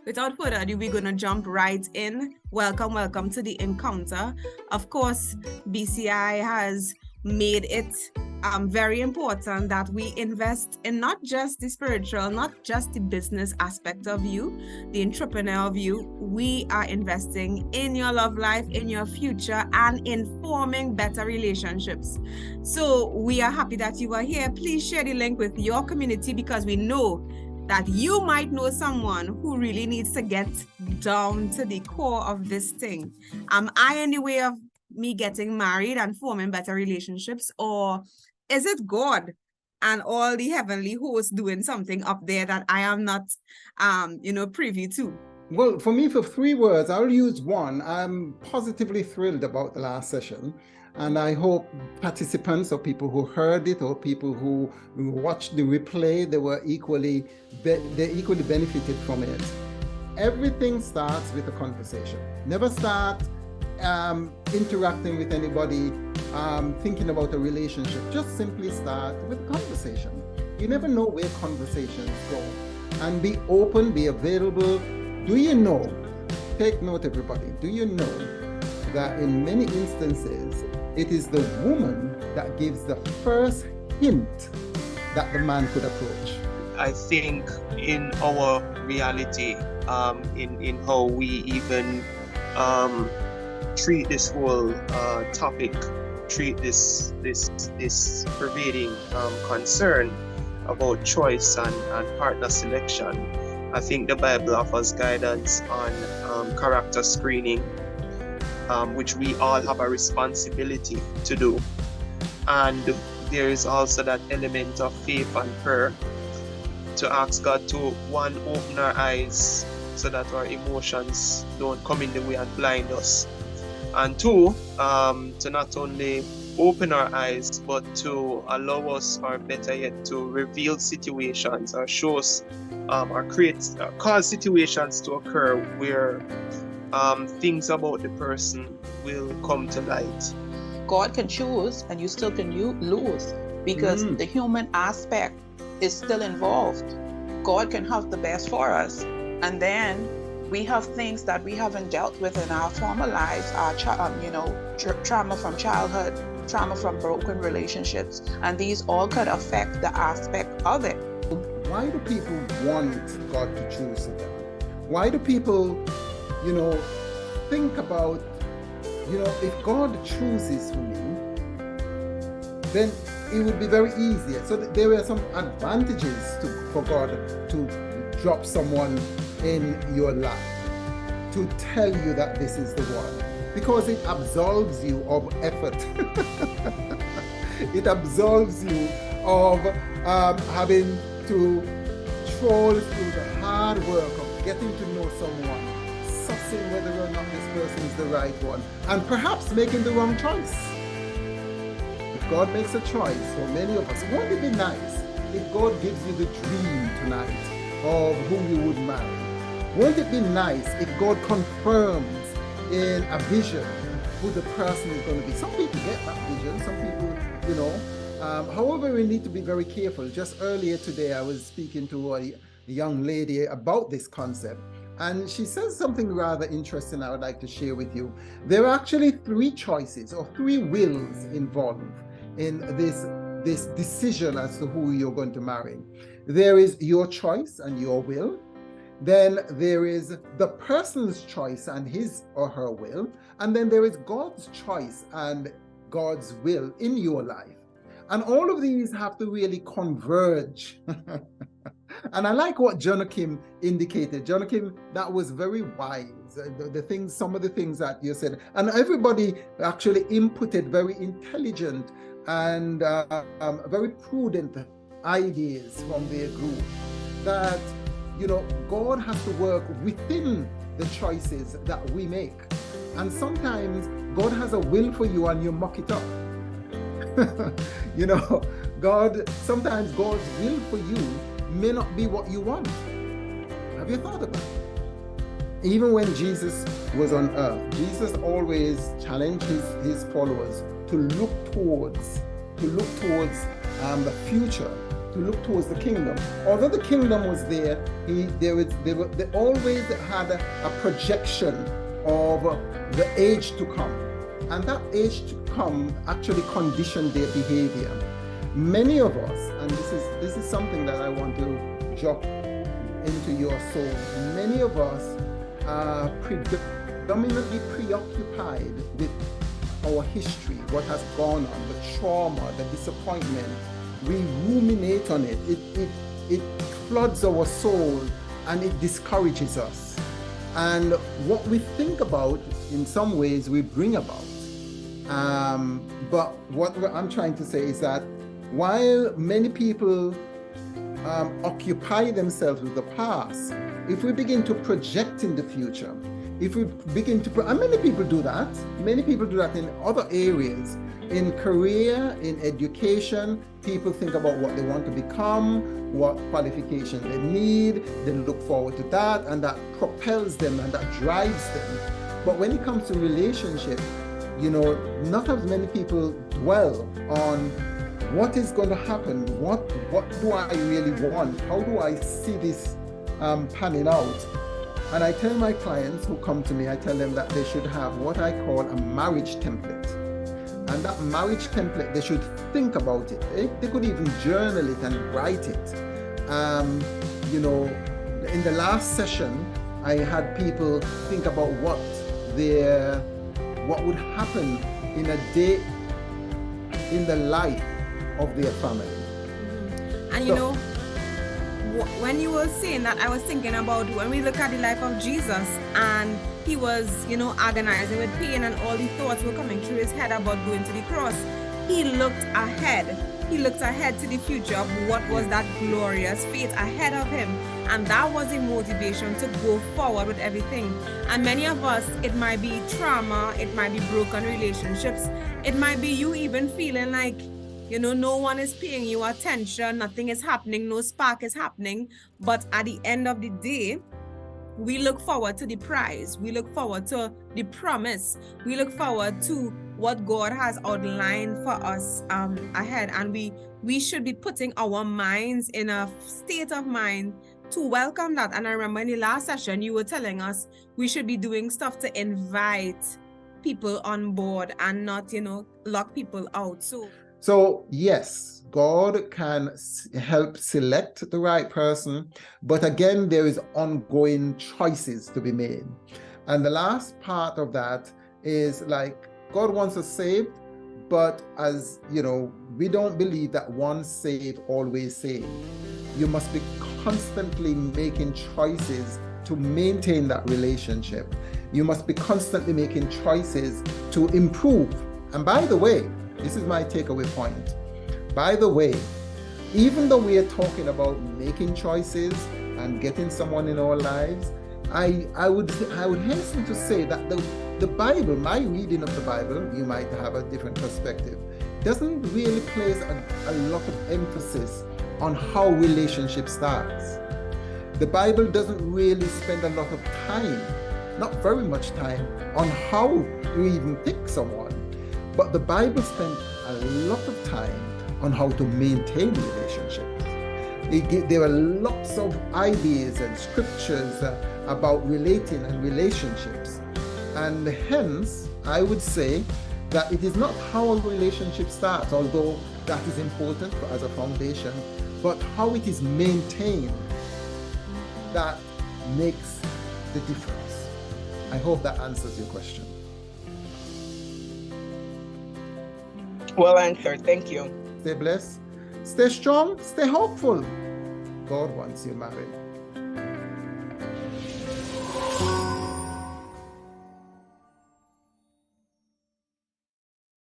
without further ado, we're going to jump right in. Welcome to the encounter. Of course, BCI has made it very important that we invest in not just the spiritual, not just the business aspect of you, the entrepreneur of you. We are investing in your love life, in your future, and in forming better relationships. So we are happy that you are here. Please share the link with your community because we know that you might know someone who really needs to get down to the core of this thing. Am I in the way of me getting married and forming better relationships, or is it God and all the heavenly hosts doing something up there that I am not, privy to? Well, for me, for 3 words, I'll use one. I'm positively thrilled about the last session. And I hope participants or people who heard it or people who watched the replay, they equally benefited from it. Everything starts with a conversation. Never start interacting with anybody, thinking about a relationship. Just simply start with a conversation. You never know where conversations go. And be open, be available. Do you know, take note everybody, do you know that in many instances, it is the woman that gives the first hint that the man could approach? I think in our reality, in how we even treat this whole topic, treat this pervading concern about choice and partner selection, I think the Bible offers guidance on character screening, which we all have a responsibility to do. And there is also that element of faith and prayer to ask God to, one, open our eyes so that our emotions don't come in the way and blind us. And 2, to not only open our eyes, but to allow us, or better yet, to reveal situations or show us or cause situations to occur where things about the person will come to light. God can choose and you still can lose because the human aspect is still involved. God can have the best for us, and then we have things that we haven't dealt with in our former lives, our trauma from childhood, trauma from broken relationships, and these all could affect the aspect of it. Why do people want God to choose them? Why do people, think about, if God chooses for me, then it would be very easy. So there are some advantages for God to drop someone in your life, to tell you that this is the one, because it absolves you of effort. It absolves you of having to troll through the hard work of getting to know someone, sussing whether or not this person is the right one, and perhaps making the wrong choice. If God makes a choice for many of us, won't it be nice if God gives you the dream tonight of who you would marry? Won't it be nice if God confirms in a vision who the person is going to be? Some people get that vision, some people, however, we need to be very careful. Just earlier today, I was speaking to a young lady about this concept, and she says something rather interesting I would like to share with you. There are actually 3 choices or 3 wills involved in this decision as to who you're going to marry. There is your choice and your will. Then there is the person's choice and his or her will. And then there is God's choice and God's will in your life. And all of these have to really converge. And I like what Jonakim indicated. Jonakim, that was very wise. Some of the things that you said. And everybody actually inputted very intelligent and very prudent ideas from their group. That, God has to work within the choices that we make. And sometimes God has a will for you and you muck it up. Sometimes God's will for you may not be what you want. Have you thought about it? Even when Jesus was on earth, Jesus always challenged his followers to look towards the future, to look towards the kingdom. Although the kingdom was there, they always had a projection of the age to come. And that age to come actually conditioned their behavior. Many of us, and this is something that I want to drop into your soul, many of us are predominantly preoccupied with our history, what has gone on, the trauma, the disappointment. We ruminate on it. It floods our soul and it discourages us. And what we think about, in some ways, we bring about. But what I'm trying to say is that while many people occupy themselves with the past, if we begin to project in the future, if we begin to, and many people do that in other areas, in career, in education, people think about what they want to become, what qualifications they need, they look forward to that, and that propels them and that drives them. But when it comes to relationship, not as many people dwell on what is going to happen, what do I really want, how do I see this panning out. And I tell my clients who come to me, I tell them that they should have what I call a marriage template. And that marriage template, they should think about it. They could even journal it and write it. In the last session, I had people think about what would happen in a day in the life of their family. And when you were saying that, I was thinking about when we look at the life of Jesus, and he was, agonizing with pain, and all the thoughts were coming through his head about going to the cross. He looked ahead. He looked ahead to the future of what was that glorious fate ahead of him. And that was a motivation to go forward with everything. And many of us, it might be trauma, it might be broken relationships, it might be you even feeling like, no one is paying you attention, nothing is happening, no spark is happening. But at the end of the day, we look forward to the prize. We look forward to the promise. We look forward to what God has outlined for us ahead. And we should be putting our minds in a state of mind to welcome that. And I remember in the last session, you were telling us we should be doing stuff to invite people on board and not, lock people out. So yes, God can help select the right person, but again, there is ongoing choices to be made. And the last part of that is like, God wants us saved, but as we don't believe that once saved, always saved. You must be constantly making choices to maintain that relationship. You must be constantly making choices to improve. And by the way, this is my takeaway point. By the way, even though we are talking about making choices and getting someone in our lives, I would hasten to say that the Bible, my reading of the Bible, you might have a different perspective, doesn't really place a lot of emphasis on how relationship starts. The Bible doesn't really spend a lot of time, not very much time, on how to even pick someone. But the Bible spent a lot of time on how to maintain relationships. There are lots of ideas and scriptures about relating and relationships. And hence, I would say that it is not how a relationship starts, although that is important as a foundation, but how it is maintained that makes the difference. I hope that answers your question. Well answered. Thank you. Stay blessed, stay strong, stay hopeful. God wants you married.